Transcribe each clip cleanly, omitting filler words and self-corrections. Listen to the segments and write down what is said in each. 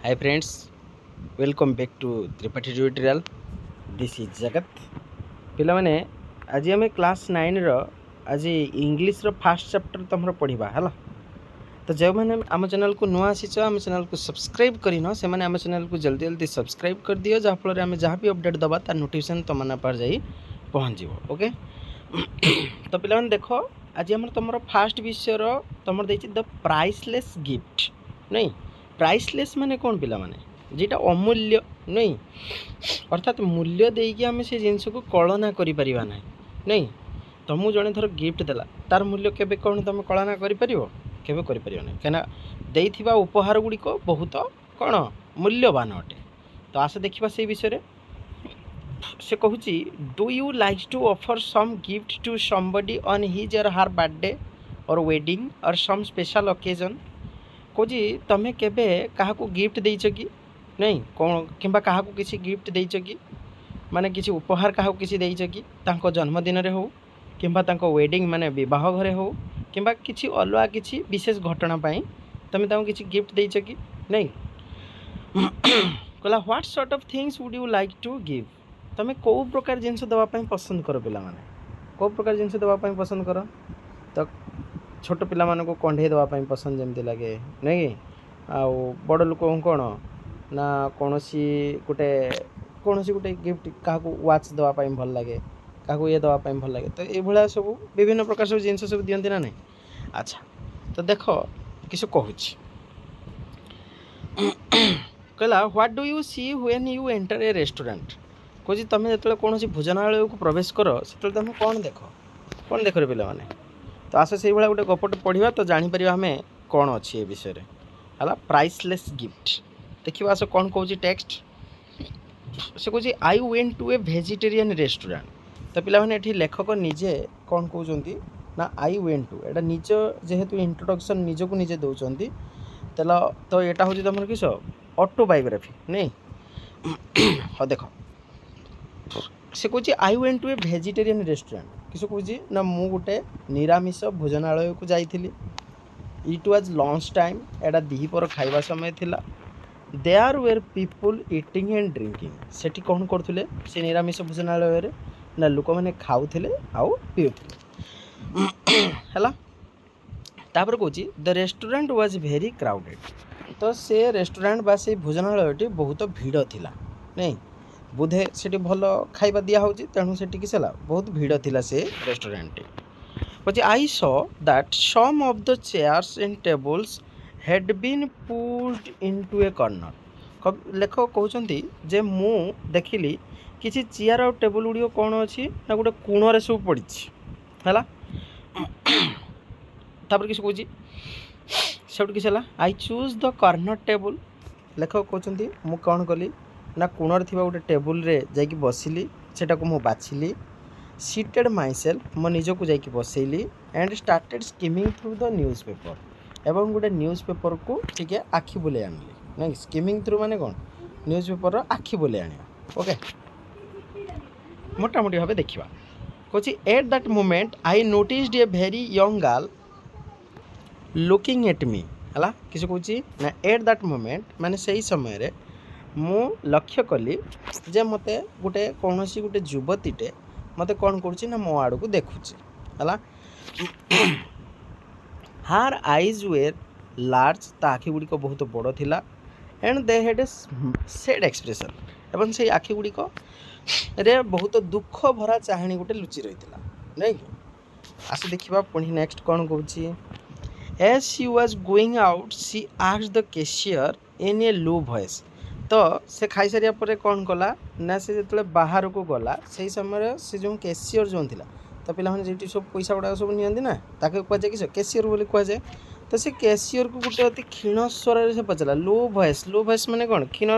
Hi friends, welcome back to Tripathi Tutorial. This is Jagat. ପିଲାମାନେ ଆଜି ଆମେ class 9ର ଆଜି ଇଂଲିଶର ଫାର୍ଷ୍ଟ ଚାପ୍ଟର ତମର ପଢ଼ିବା ହେଲା। ତ ଯେଉଁମାନେ ଆମ ଚ୍ୟାନେଲକୁ ନୂଆ ଆସିଛ ଆମ ଚ୍ୟାନେଲକୁ ସବସ୍କ୍ରାଇବ୍ କରିନ ସେମାନେ ଆମ ଚ୍ୟାନେଲକୁ ଜଲ୍ଦି ଜଲ୍ଦି ସବସ୍କ୍ରାଇବ୍ କରିଦିଅ ଯାହାଫଳରେ ଆମେ ଯାହା ବି ଅପଡ଼େଟ୍ ଦେବା ତାର ନୋଟିଫିକେସନ୍ ତମମାନଙ୍କ ପାଖରେ ଯାଇ ପହଞ୍ଚିବ ଓକେ। ତ ପିଲାମାନେ ଦେଖ ଆଜି ଆମର ତମର ଫାର୍ଷ୍ଟ ବିଷୟର ତମର ଦେଇଛି ଦ ପ୍ରାଇସଲେସ୍ ଗିଫ୍ଟ ନାଇଁ। ପ୍ରାଇସଲେସ୍ ମାନେ କ'ଣ ପିଲାମାନେ যেটা অমূল্য ନାଇଁ ଅର୍ଥାତ୍ ମୂଲ୍ୟ ଦେଇକି ଆମେ ସେ ଜିନିଷକୁ କଳନା କରିପାରିବା ନାହିଁ ନାଇଁ। ତମକୁ ଜଣେ ଧର ଗିଫ୍ଟ ଦେଲା ତାର ମୂଲ୍ୟ କେବେ କ'ଣ ତମେ କଳନା କରିପାରିବ? କେବେ କରିପାରିବ ନାହିଁ, କାହିଁକିନା ଦେଇଥିବା ଉପହାର ଗୁଡ଼ିକ ବହୁତ କ'ଣ ମୂଲ୍ୟବାନ ଅଟେ। ତ ଆସ ଦେଖିବା ସେଇ ବିଷୟରେ। ସେ କହୁଛି do you like to offer some gift to somebody on his or her birthday or wedding or some special occasion. କହୁଛି ତମେ କେବେ କାହାକୁ ଗିଫ୍ଟ ଦେଇଛ କି ନାଇଁ କ'ଣ କିମ୍ବା କାହାକୁ କିଛି ଗିଫ୍ଟ ଦେଇଛ କି ମାନେ କିଛି ଉପହାର କାହାକୁ କିଛି ଦେଇଛ କି ତାଙ୍କ ଜନ୍ମଦିନରେ ହେଉ କିମ୍ବା ତାଙ୍କ ୱେଡ଼ିଂ ମାନେ ବିବାହ ଘରେ ହେଉ କିମ୍ବା କିଛି ଅଲଗା କିଛି ବିଶେଷ ଘଟଣା ପାଇଁ ତମେ ତାଙ୍କୁ କିଛି ଗିଫ୍ଟ ଦେଇଛ କି ନାଇଁ। କହିଲା what sort of things would you like to give. ତମେ କେଉଁ ପ୍ରକାର ଜିନିଷ ଦେବା ପାଇଁ ପସନ୍ଦ କର ପିଲାମାନେ? କେଉଁ ପ୍ରକାର ଜିନିଷ ଦେବା ପାଇଁ ପସନ୍ଦ କର? ତ ଛୋଟ ପିଲାମାନଙ୍କୁ କଣ୍ଢେଇ ଦେବା ପାଇଁ ପସନ୍ଦ ଯେମିତି ଲାଗେ ନାଇଁ କି, ଆଉ ବଡ଼ ଲୋକଙ୍କୁ କ'ଣ ନା କୌଣସି ଗୋଟେ ଗିଫ୍ଟ କାହାକୁ ୱାଚ୍ ଦେବା ପାଇଁ ଭଲ ଲାଗେ, କାହାକୁ ଇଏ ଦେବା ପାଇଁ ଭଲ ଲାଗେ। ତ ଏଇଭଳିଆ ସବୁ ବିଭିନ୍ନ ପ୍ରକାର ସବୁ ଜିନିଷ ସବୁ ଦିଅନ୍ତି ନା ନାହିଁ। ଆଚ୍ଛା ତ ଦେଖ କିଛି କହୁଛି। କହିଲା what do you see when you enter a restaurant. କହୁଛି ତମେ ଯେତେବେଳେ କୌଣସି ଭୋଜନାଳୟକୁ ପ୍ରବେଶ କର ସେତେବେଳେ ତମେ କ'ଣ ଦେଖ ପିଲାମାନେ? ତ ଆସ ସେଇଭଳିଆ ଗୋଟେ ଗପଟେ ପଢ଼ିବା ତ ଜାଣିପାରିବା ଆମେ କ'ଣ ଅଛି ଏ ବିଷୟରେ ହେଲା। ପ୍ରାଇସଲେସ୍ ଗିଫ୍ଟ ଦେଖିବା ଆସ କ'ଣ କହୁଛି ଟେକ୍ସଟ। ସେ କହୁଛି I went to a vegetarian restaurant. ତ ପିଲାମାନେ ଏଠି ଲେଖକ ନିଜେ କ'ଣ କହୁଛନ୍ତି ନା ଆଇ ୱେଣ୍ଟ ଟୁ, ଏଇଟା ନିଜ ଯେହେତୁ ଇଣ୍ଟ୍ରୋଡକ୍ସନ୍ ନିଜକୁ ନିଜେ ଦେଉଛନ୍ତି ତ ଏଇଟା ହେଉଛି ତୁମର କିସ ଅଟୋବାୟୋଗ୍ରାଫି ନାଇଁ। ହଁ ଦେଖ ସେ କହୁଛି I went to a vegetarian restaurant. କିସ କହୁଛି ନା ମୁଁ ଗୋଟେ ନିରାମିଷ ଭୋଜନାଳୟକୁ ଯାଇଥିଲି। ଇଟ୍ ୱାଜ୍ ଲଞ୍ଚ ଟାଇମ୍, ଏଇଟା ଦ୍ୱିପହର ଖାଇବା ସମୟ ଥିଲା। There were people eating and drinking. ସେଠି କ'ଣ କରୁଥିଲେ ସେ ନିରାମିଷ ଭୋଜନାଳୟରେ ନା ଲୋକମାନେ ଖାଉଥିଲେ ଆଉ ପିଉଥିଲେ ହେଲା। ତାପରେ କହୁଛି ଦ ରେଷ୍ଟୁରାଣ୍ଟ ୱାଜ୍ ଭେରି କ୍ରାଉଡେଡ଼। ତ ସେ ରେଷ୍ଟୁରାଣ୍ଟ ବା ସେଇ ଭୋଜନାଳୟଟି ବହୁତ ଭିଡ଼ ଥିଲା ନାଇଁ। ବୋଧେ ସେଠି ଭଲ ଖାଇବା ଦିଆହେଉଛି ତେଣୁ ସେଠିକି ହେଲା ବହୁତ ଭିଡ଼ ଥିଲା ସେ ରେଷ୍ଟୁରାଣ୍ଟଟି। କହୁଛି I saw that some of the chairs and tables had been pushed into a corner। ଲେଖକ କହୁଛନ୍ତି ଯେ ମୁଁ ଦେଖିଲି କିଛି ଚେୟାର ଆଉ ଟେବୁଲ ଗୁଡ଼ିକ କ'ଣ ଅଛି ନା ଗୋଟେ କୋଣରେ ସବୁ ପଡ଼ିଛି ହେଲା। ତାପରେ କିଛି କହୁଛି ସେଠୁ କିଛି ହେଲା I choose the corner table. ଲେଖକ କହୁଛନ୍ତି ମୁଁ କ'ଣ କଲି ନା କୋଣରେ ଥିବା ଗୋଟେ ଟେବୁଲରେ ଯାଇକି ବସିଲି, ସେଟାକୁ ମୁଁ ବାଛିଲି। ସିଟେଡ୍ ମାଇସେଲ୍ଫ, ମୋ ନିଜକୁ ଯାଇକି ବସେଇଲି। And started skimming through the newspaper, ଏବଂ ଗୋଟେ ନ୍ୟୁଜ୍ ପେପରକୁ ଟିକେ ଆଖି ବୁଲେଇ ଆଣିଲି ନାଇଁ। ସ୍କିମିଂ ଥ୍ରୁ ମାନେ କ'ଣ ନ୍ୟୁଜ୍ ପେପରର ଆଖି ବୁଲେଇ ଆଣିବା ଓକେ। ମୋଟାମୋଟି ଭାବେ ଦେଖିବା। କହୁଛି at that moment I noticed a very young girl looking at me ହେଲା। କିଛି କହୁଛି ନା ଏଟ୍ ଦ୍ୟାଟ୍ ମୋମେଣ୍ଟ ମାନେ ସେଇ ସମୟରେ ମୁଁ ଲକ୍ଷ୍ୟ କଲି ଯେ ମୋତେ କୌଣସି ଗୋଟେ ଯୁବତୀଟେ ମୋତେ କ'ଣ କରୁଛି ନା ମୋ ଆଡ଼କୁ ଦେଖୁଛି ହେଲା। ହାର୍ ଆଇଜ୍ ୱେର୍ ଲାର୍ଜ, ତା ଆଖି ଗୁଡ଼ିକ ବହୁତ ବଡ଼ ଥିଲା। And they had a sad expression, ଏବଂ ସେଇ ଆଖି ଗୁଡ଼ିକରେ ବହୁତ ଦୁଃଖ ଭରା ଚାହାଣୀ ଗୋଟେ ଲୁଚି ରହିଥିଲା ନାଇଁ କି। ଆସ ଦେଖିବା ପୁଣି ନେକ୍ସଟ କ'ଣ କହୁଛି। As she was going out, she asked the cashier in a low voice। ତ ସେ ଖାଇସାରିବା ପରେ କ'ଣ କଲା ନା ସେ ଯେତେବେଳେ ବାହାରକୁ ଗଲା ସେଇ ସମୟରେ ସେ ଯେଉଁ କ୍ୟାସିୟର ଯେଉଁ ଥିଲା, ତ ପିଲାମାନେ ଯେଠି ସବୁ ପଇସା ଗୁଡ଼ାକ ସବୁ ନିଅନ୍ତି ନା ତାକୁ କୁହାଯାଏ କି କ୍ୟାସିୟର ବୋଲି କୁହାଯାଏ। ତ ସେ କ୍ୟାସିୟରକୁ ଗୋଟେ ଅତି କ୍ଷୀଣ ସ୍ୱରରେ ସେ ପଚାରିଲା। ଲୋ ଭଏସ୍ ମାନେ କ'ଣ କ୍ଷୀଣ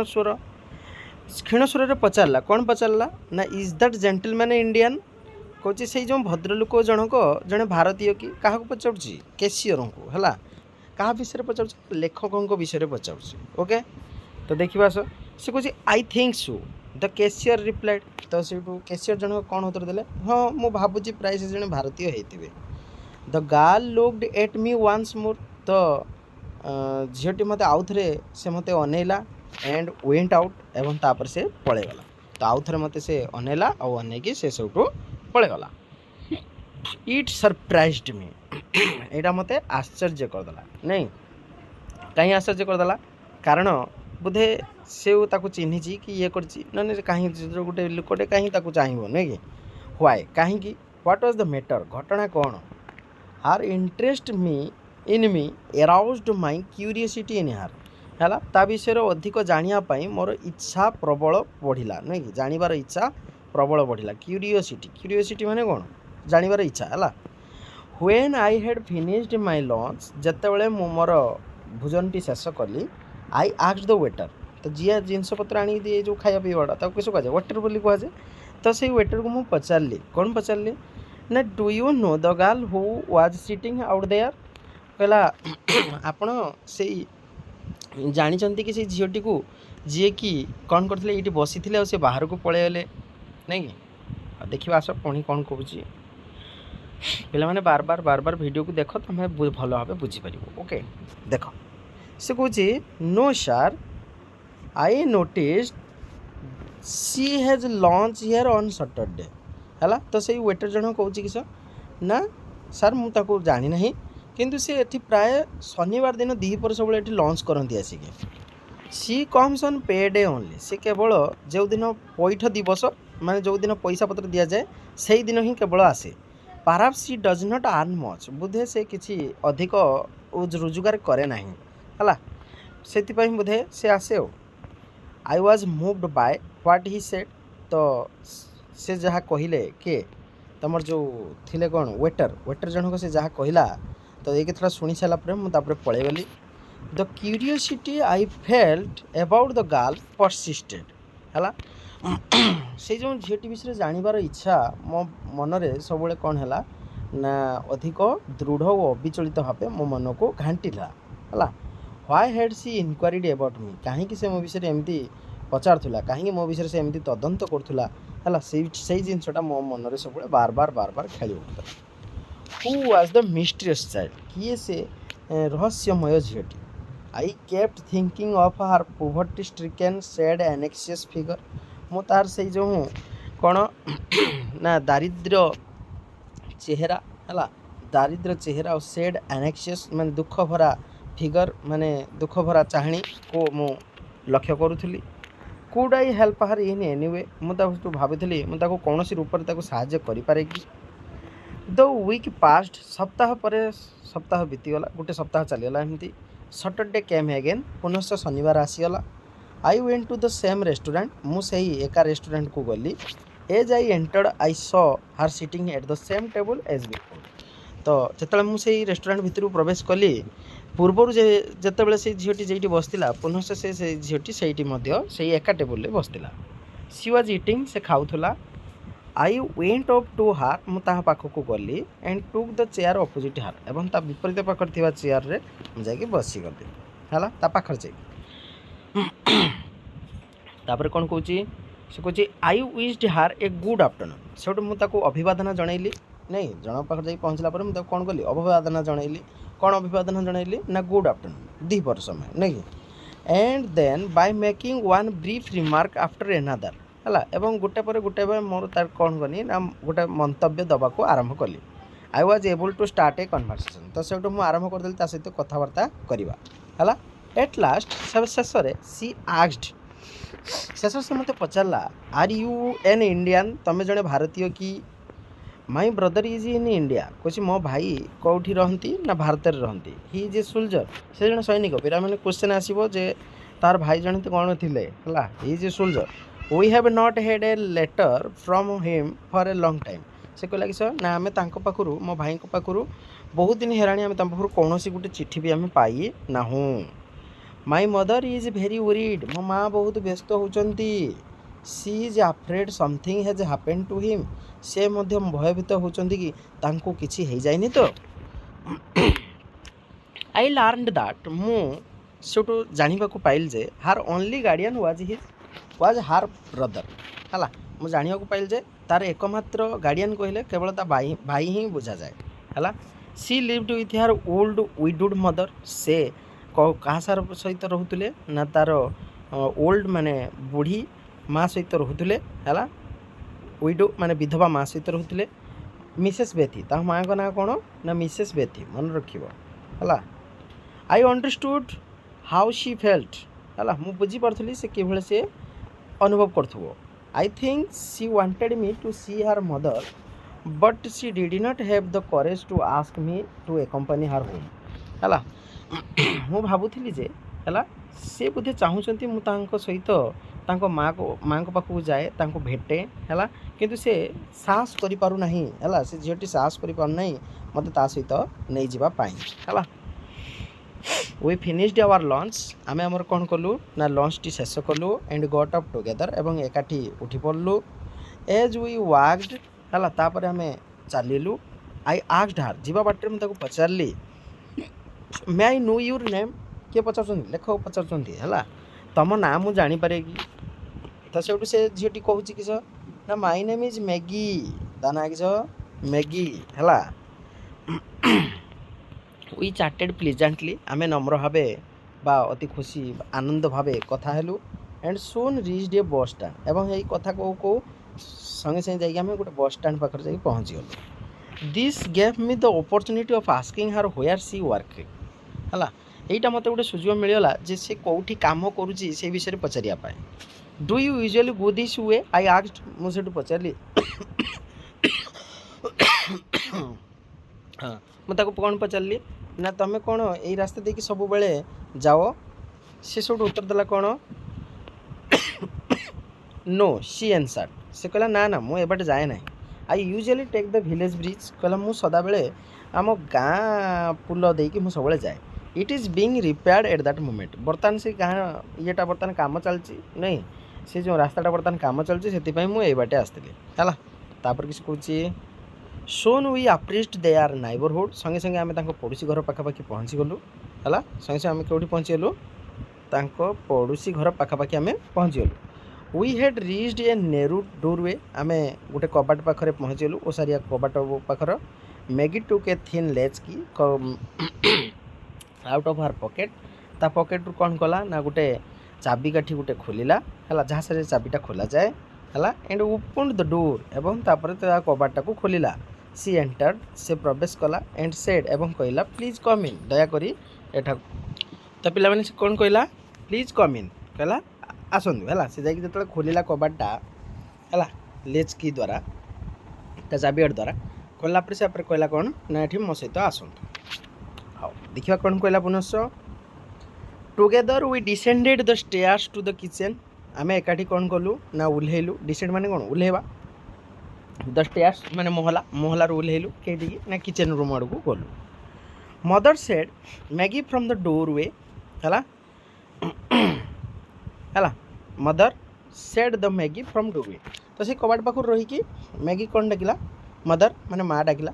ସ୍ୱରରେ ପଚାରିଲା। କ'ଣ ପଚାରିଲା ନା ଇଜ୍ ଦ୍ୟାଟ୍ ଜେଣ୍ଟଲମ୍ୟାନ୍ ଇଣ୍ଡିଆନ୍। କହୁଛି ସେଇ ଯେଉଁ ଭଦ୍ରଲୋକ ଜଣେ ଭାରତୀୟ କି କାହାକୁ ପଚାରୁଛି? କ୍ୟାସିୟରଙ୍କୁ ହେଲା। କାହା ବିଷୟରେ ପଚାରୁଛି? ଲେଖକଙ୍କ ବିଷୟରେ ପଚାରୁଛି ଓକେ। ତ ଦେଖିବା ଆସ। ସେ କହୁଛି I think so, the cashier replied. ତ ସେଇଠୁ କ୍ୟାସିୟର ଜଣକ କ'ଣ ଉତ୍ତର ଦେଲେ? ହଁ ମୁଁ ଭାବୁଛି ପ୍ରାୟ ସେ ଜଣେ ଭାରତୀୟ ହେଇଥିବେ। ଦ ଗାର୍ଲ ଲୁକ୍ଡ ଏଟ୍ ମି ୱାନ୍ସ ମୋର୍। ତ झीटी मत आउ थे से मत अनेला एंड वेंट आउट एवं तापर से पलैगला तो आउ थे मत से अनेला आउ अनेक से सब पलैगला इट सरप्राइज्ड मी यहाँ मत आश्चर्य करदेला नहीं कहीं आश्चर्य करदेला कारण बोधे से चिन्ही कि ये कर कहीं गोटे लोकटे कहीं चाहब नहीं कि व्हाई कहीं व्हाट वाज द मैटर घटना कौन her interest me in me aroused my curiosity in her है ता विषय अधिक जानापी मोर इच्छा प्रबल बढ़ला नहीं कि जानवर इच्छा प्रबल बढ़ला क्यूरियोसिटी माने कौन जानवर इच्छा है when I had finished my lunch जिते मोर भोजन टी शेष कली आई आस्क्ड द वेटर तो जी जिनपतर आनी दिए जो खाया पीवाटा किस कहुए वेटर बोली कहुए तो से वेटर को मुझे पचारि कौन पचारि ना do you know the girl who was sitting out there कहला आपण से जानी कि से झीटी को जी कि कौन करते ये बसी थे से बाहर को पलैगले नहीं कि देखा आस पुणी कौन कहूँ पे मैंने बार बार वीडियो को देख तुम भल भाव बुझीपर ओके देख से कह no sir I notice she has lunch here on Saturday है तो से वेटर जन कौन कि सर ना सर मुझे जानी ना किंतु से एठी प्राय शनिवार दिन दीपर सब ये लंच करती आसिक सी कम्स ऑन पे डे ओनली से केवल जो दिन पैठ दिवस माने जो दिन पैसा पत्र दि जाए से दिन ही केवल आसे perhaps she does not earn much बोधे से किसी अधिक रोजगार करे ना है से बोधे से आसे I was moved by what he said तो से जहाँ कहले किए तुम जो थिले कौन वेटर जनक से जहाँ कहला तो एक थोड़ा शुणी सारापर मुझे पलैगली the curiosity I felt about the girl persisted है से जो झीटी विषय जानवर इच्छा मो मनरे सब कौन है ना अधिक दृढ़ और अविचलित भाव मो मन को घाटिला है why had she enquired about me कहीं से मो विषय एमती पचारूला कहीं मो विषय से एमती तदंत करूला है से जिनसा मो मनरे सब बार बार खेली उठता who was the mysterious child किए से रहस्यमय झीटी आई केप्ट थिंकिंग ऑफ हार पोवर्टी स्ट्रिकन सैड एनेक्सियस फिगर मो तार से जो कौन ना दारिद्र्य चेहरा है दारिद्र्य चेहरा और सैड एनेक्सियस माने दुख भरा फिगर माने दुख भरा चाहणी को मु लक्ष्य करूली could I help her in any way मुझे भावी मुझे कौन रूप से साहाय्य करें कि द वीक पास्ट सप्ताह पर सप्ताह बीतीगला गोटे सप्ताह चलीगला एमती सैटरडे केम अगेन पुनश्च शनिवार आसीगला I went to the same restaurant मुझे एका रेस्टोरेंट को गली as I entered I saw her sitting at the same table as before तो जिते मुझे रेस्टोरेंट भितर प्रवेश कली पूर्वर जिते से झीटी जेटी बसला पुनश्च से झीटी से एका टेबल बसला सी वाज इटिंग से खाऊला I went up to her मुझे पाखक गली and took the chair opposite her एवं ता विपरीत पाखे चेयर रे मुझे बसीगली है पाखर तापर कौन कौच से कहे आई विश्ड हार ए गुड आफ्टरनून से मुझे अभिवादन जनइली नहीं जन पाख जा पहुँचला मुझे कौन कली अभिवादन जनइली कौन अभिवादन जनइली ना गुड आफ्टरनून दीपर समय नहीं and then by making one brief remark after another है एवं गोटे पर गोटे मोर तार कौन कनी ना गोटे मंतव्य दबाक आरंभ कली I was able to start a conversation तो से मुझे आरंभ करदेली ता सहित कथबार्ता करवा है एट लास्ट शेष सी आस्क्ड शेष से मत पचारा आर यू एन इंडियन तमें जड़े भारतीय कि my brother is in India कह मो भाई कौटी रहती ना भारत में रहती हि इज ए सोल्जर से जन सैनिक फिर मैंने क्वेश्चन आसो जे तार भाई जन कौन थे है he is a soldier we have not had a letter from him for a long time से कहला कि सर ना आम पाखु मो भाई पाखु बहुत दिन है आम पाखु कौन गोटे चिट्ठी भी आम पाई ना my mother is very worried मो माँ बहुत व्यस्त होती she is afraid something has happened to him से मध्य भयभीत होती कि तांको किछि हो जाए तो आई लर्नड दैट मुझे जाना पाइल जे हार ओनली गार्डियन वाज हार ब्रदर है मुझे जाना पाइल जे तार एकमात्र गार्डियन कहले केवल ता भाई ही बुझा जाए है सी लिव्ड विथ हार ओल्ड विडोड मदर से क्या सहित रोते ना तार ओल्ड माने बुढ़ी माँ सहित रोते है विडो माने विधवा माँ सहित रोते मिसेस बेथी ता माँ का ना कौन ना मिसेस बेथी मन रखिब है I understood how she felt है मुझे बुझीपारी से कि से अनुभव करूँ I think she wanted me to see her mother but she did not have the courage to ask me to accompany her home है मु भावुली जे है सी बोधे चाहूँगी मुझे सहित माँ को पाखक जाए भेटे है किंतु से साहस करूना है से झीटी साहस करना मत सहित नहीं जावाई है वी फिनिश्ड आवर लंच आम आमर कौन कलु ना लंच टी शेष कलु एंड गट अप टुगेदर एवं एकाठी उठी पड़लु एज वी वाक्ड है तापर आम चलू आई आस्क्ड हर जीवा बाटर मुझे पचारि मे आई नो योर नेम किए पचार लेखक पचार है तुम ना मुझे जानीपे कि तो से झीटी कहूँ किस ना माय नेम इज मैगी ता ना किस मैगी है वी चैटेड प्लीजेंटली आम नम्र भाव बा अति खुशी आनंद भाव कथा हेलु and Son reached A bus stand एवं यही कथा कौ कौ संगे संगे जाइए आम गोटे बस स्टैंड पाखे जाइए पहुँची गलु this gave me the opportunity of asking her where she working है यहीटा मत गोटे सुजोग मिलगला जे से कौटी काम करुँची से विषय पचारिया do you usually go this way I asked मुझे पचारि हाँ मुझे कौन पचारि ना तुम कौन यही रास्ता देखिए सब बेले जाओ सी सब उत्तर देला कौन नो सी एनसर्ड से कहला ना ना मुझे एबाटे जाए ना I usually take the village bridge कहला मु सदा बेले आम गाँ पुल देकी मु सब जाए it is being repaired at that moment बर्तमान से गाँ येटा बर्तमान काम चलती नहीं से जो रास्ताटा बर्तमान काम चलती से मुझे बाटे आसती है तापर किसी कहूँ soon we approached their neighbourhood संगे संगे आम पड़ोसी घर पाखापाखि पहुँची गलु है संगे संगे आम कौटी पहुँची गलु पड़ोसी घर पाखापाखि आम पहुँची गलु we had reached a narrow doorway आम गोटे कबाट पाखे पहुँची गलु ओसारिया कबाट पाखर मैगी टुक ए थिन लेज की आउट ऑफ हर पॉकेट ता पॉकेट रू कौन कला ना गोटे चाबी काठी गोटे खोलिला है जहाँ से चाबीटा खोला जाए है एंड ओपन द डोर एवं तापर कबाटा को खोलिला सी एंटर्ड से प्रवेश कला एंड सेड एवं कहला प्लीज कम इन दयाकोरी एठा तो पिला माने से कौन कहला प्लीज कम इन कहला आसतु है से जाकि जो खोलिला कबाटा है लेज की द्वारा चाबीआट द्वारा खोलला पर से कहला कौन ना ये मो सहित आसतु हाँ देखा कौन कहला पुनश्च together we descended the stairs to the kitchen आम एकाठी कौन कलु ना ओह्लैलु डिसेंड माने कौन ओह्लैवा द स्टेयर्स माने मोहला मोहलार ओह्लैलु कहीं ना किचन रूम आड़ को गलु mother said Maggie from the doorway है mother said the Maggie from doorway तो से कबाट पाखर रहीकि मैगी कौन डाकिला मदर माने माँ डाकिला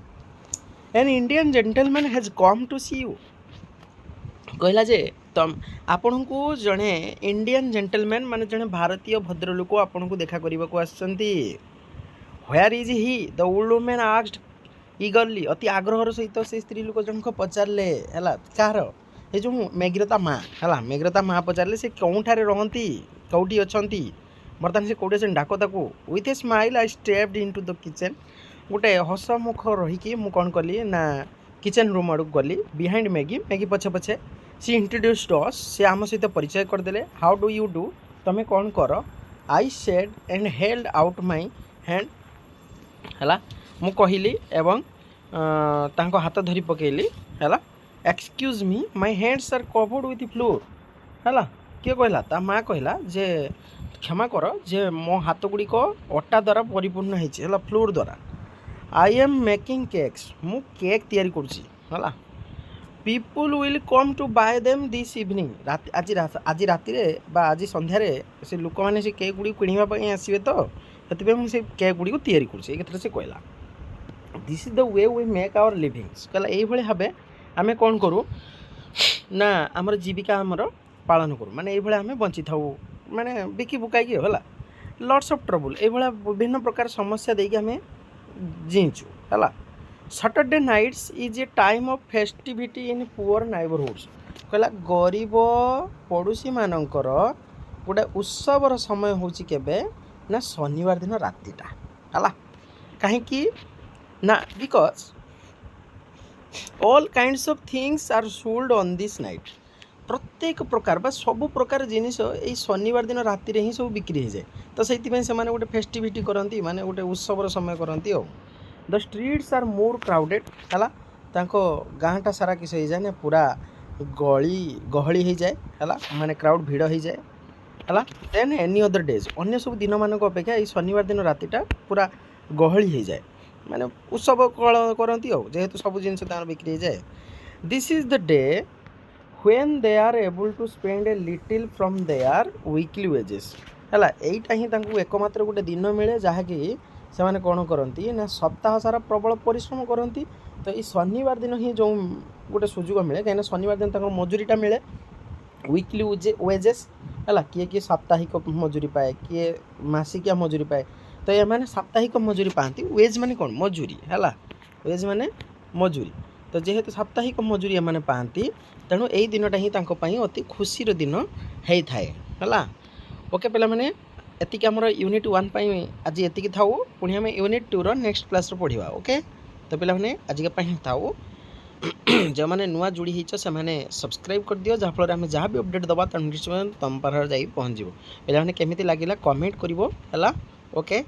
an Indian gentleman has come to see you कहला जे तम आपण को जड़े इंडियन जेंटलमैन माने जड़े भारतीय भद्रलोक आपण को देखा करने को आसछंती where is he the old woman asked eagerly अति आग्रहर सहित से स्त्री लोक जन को पचारे है कार ये जो मैगीरता माँ है मैगीरता माँ पचारे से कौठारे रहती कौटी अच्छा बर्तमान से कौटे से डाक ताको with a smile I stepped into the kitchen गोटे हसमुख रहीकि मु कौन कली ना किचन रूम आड़ गली बिहाइंड मैगी मैगी पछे पछे सी इंट्रोड्यूस्ड अस से आम सहित परिचय करदे हाउ डू यू डू तुम्हें कौन कर I said and held out my hand है मु कहली एवं तांको हाथ धरी पकेली है excuse me my hands are covered with flour है किए कहला ता माँ कहला जे क्षमा कर जे मो हाथ गुड़िक अटा द्वारा परिपूर्ण है फ्लोर द्वारा आई एम मेकिंग केक्स मु केक तैयारी करुँची है people will come to buy them this evening आज राति आज संध्यार से लोक मैंने से केक गुड़ी किणवाई आसवे तो से मुझे केक गुड़ी को तैयारी करुँचे से कहला this is the way we make our livings कहला ये भाव आम कौन करूँ ना आमर जीविका आमर पालन करूँ माने ये आम बंची था माने बिकी बुकाई है लॉट्स ऑफ ट्रबल ये विभिन्न प्रकार समस्या देकी आम जीचु है Saturday nights is a time of festivity in poor neighborhoods. कहला गरीब पड़ोशी मानकर गोटे उत्सवर समय होची केबे ना शनिवार दिन रातिटा हला कहीं ना because all kinds of things are sold on this night प्रत्येक प्रकार बा सब प्रकार जिनिस यही शनिवार दिन राति रे ही सब बिक्री हो जाए तो से गोटे फेस्टिविटी करती माने गोटे उत्सवर समय करती हो the streets are more crowded है गाँटा सारा किस हो जाए ना पूरा गहली हो जाए है माने क्राउड भिड़ हो जाए है देन एनी अदर डेज अन्य सब दिन मान अपेक्षा ये शनिवार दिन रातिटा पूरा गहली हो जाए माने उत्सव करती हो जेहेतु सब जिन बिक्री हो जाए this is the day when they are able to spend a little from their weekly wages है यहीटा ही एकमात्र गोटे दिन मिले जहाँकि से मैंने कौन करती ना सप्ताह सारा प्रबल परिश्रम करती तो ये शनिवार दिन ही जो गोटे सुजोग मिले कहीं शनिवार दिन मजूरीटा मिले वीकली वेजेस है किए किए साप्ताहिक मजूरी पाए किए मासिकिया मजूरी पाए तो ये मैंने साप्ताहिक मजूरी पाती वेज माने कौन मजूरी है वेज माने मजूरी तो जेहेतु साप्ताहिक मजूरी एम पाती तेणु यही दिनटा ही अति खुशी दिन होता है ओके पे मैंने एतिक आमर यूनिट 1 आज एतिक था पुणी आम यूनिट 2 नेक्स्ट क्लास पढ़ा ओके तो पे मैंने आज था जो मैंने नुआ जोड़ी होच से सब्सक्राइब कर दियो जहाँफल आम जहाँ भी अपडेट दबा तुम पाखर जा पहुँच पे मैंने केमी लगे कमेंट कर ओके।